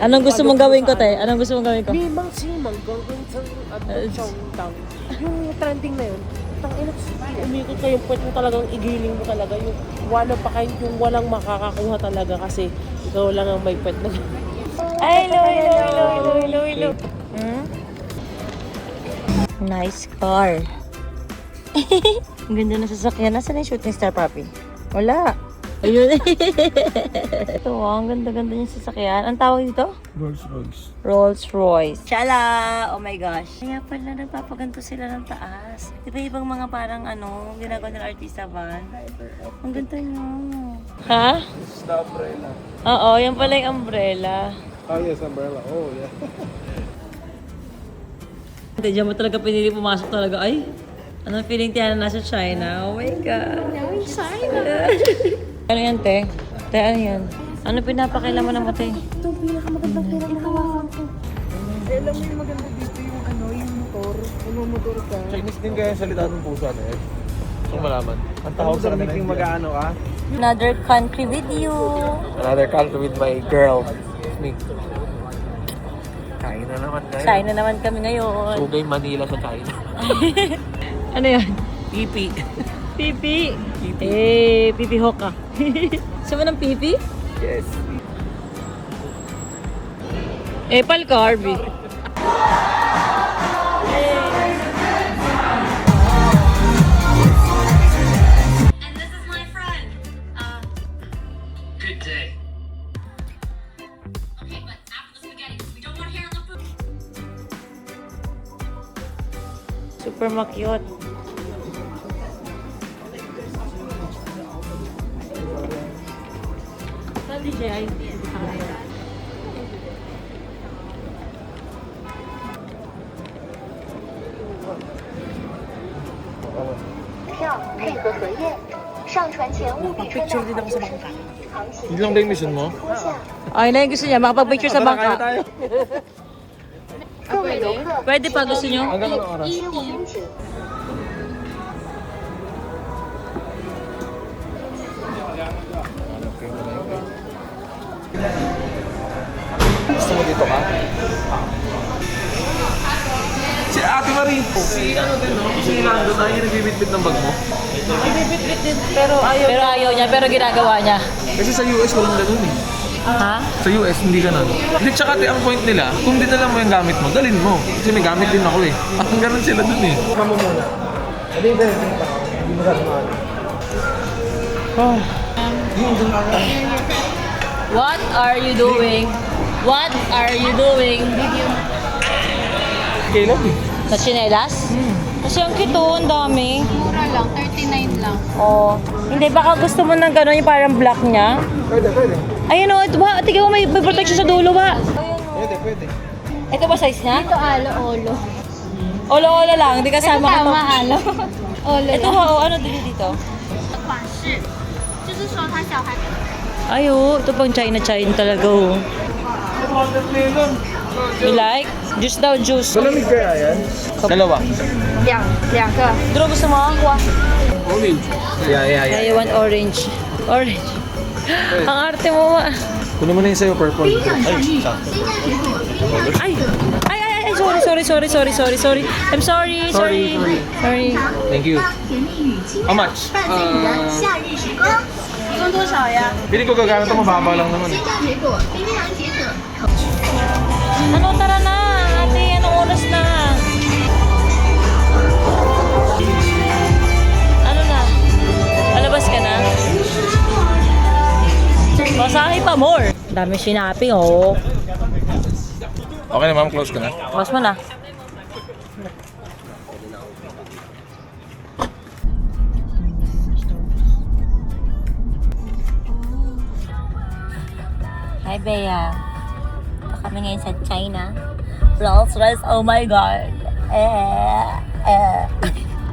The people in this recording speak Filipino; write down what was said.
Anong gusto mong gawin ko, te? Anong gusto mong gawin ko? Limang simang gagawin sa Chongdang. Yung trending na yun, umikot ka yung puwet mo talagang igiling mo talaga. Yung wala pa kayo, yung walang makakakuha talaga kasi ikaw lang ang may puwet na. Ay, hello. Nice car. Ang ganda na sasakyan. Nasaan yung shooting star, papi? Wala. Ayun. Ito, ang ganda-ganda yung sasakyan. Ang tawag dito? Rolls-Royce. Rolls-Royce. Chala! Oh my gosh. Kaya pala nagpapaganto sila ng taas. Iba-ibang mga parang ginagawa ng artista van. Ang ganda nyo. Ha? This is the umbrella. Oo, yan pala yung umbrella. Oh yes, umbrella. Oh yeah. Hindi, dyan mo talaga pinili pumasok talaga. Ay, anong feeling tiyan na nasa China? Oh my God. Now in China. Ano yan, te? Te, ano yan? Ano pinapakailan mo ng mate? Ito ang pinakamagandang pera na hawakan ko. Alam mo yung maganda dito yung motor. Motor ka. Chinese din kaya yung salita ng puso ano eh. Gusto malaman. Ang tawag sa kanila yung mag-ano ka? Another country with you. Another country with my girl. Me. China naman kayo. China naman kami ngayon. Sugay Manila sa China. Ano yan? Pipi. Pipi. Eh, Pipi Hoka. Gusto mo ng pipi? Yes. Epal ka, Harvey. And this is my friend. Good day. Okay, but after the spaghetti, we don't want hair on the food. Super makyot. Saan DJ ay? Picture din ako sa bangka. Yun lang ba yung mission mo? Ay, na yung gusto niya, makapag-picture sa bangka. tayo. Pwede pa, gusto niyo? Hanggang anong oras? Gusto mo dito ka? Si Ate Marie, si ano din no? Si Lando na yung nagbibitbit ng bag mo. Bibit-bit din, pero ayaw niya, pero ginagawa niya. Kasi sa US walang ganun eh. Ha? Sa US hindi ganun. Hindi tsaka ang point nila, kung dinala mo yung gamit mo, dalhin mo. Kasi may gamit din ako eh. Ang ganun sila dun eh. Mamo muna. Hindi mo gano'n. Oh. What are you doing? What are you doing? Kailan eh? Sa chinelas? Kasi ang cute oh, ang dami. Mura lang, 39 lang. Oh. Hindi, baka gusto mo ng gano'n yung parang black niya. Pwede. Ayun oh, ba, tignan mo may protection sa dulo ba? Pwede. Ito ba size niya? Ito alo-olo. Olo-olo lang, hindi kasama ka to. Tama alo. Olo Ito lang. ha, oh, ano din dito? 款式，就是说他小孩 Ay oh, ito pang China talaga oh. You like? Juice daw, juice. Malamig kaya yan? Dalawa. 两个。 Drew, gusto mo? Kuha. Orange. Yeah. I want orange. Orange. Ang arte mo ma. Kunin mo na yung sa'yo, purple. Ay! Sorry. I'm sorry. Thank you. How much? 一共多少呀？ Pili ko gagamit ito, mababa lang naman eh. 水果冰冰凉解渴。 Ano, tara na. Ate, anong oras na? Ano na? Palabas ka na? Basahin pa more. Dami sinaping, oh. Okay na ma'am, close ka na. Bawas mo na. Hi, Bea. Ito kami ngayon sa China. Rolls Royce, oh my God.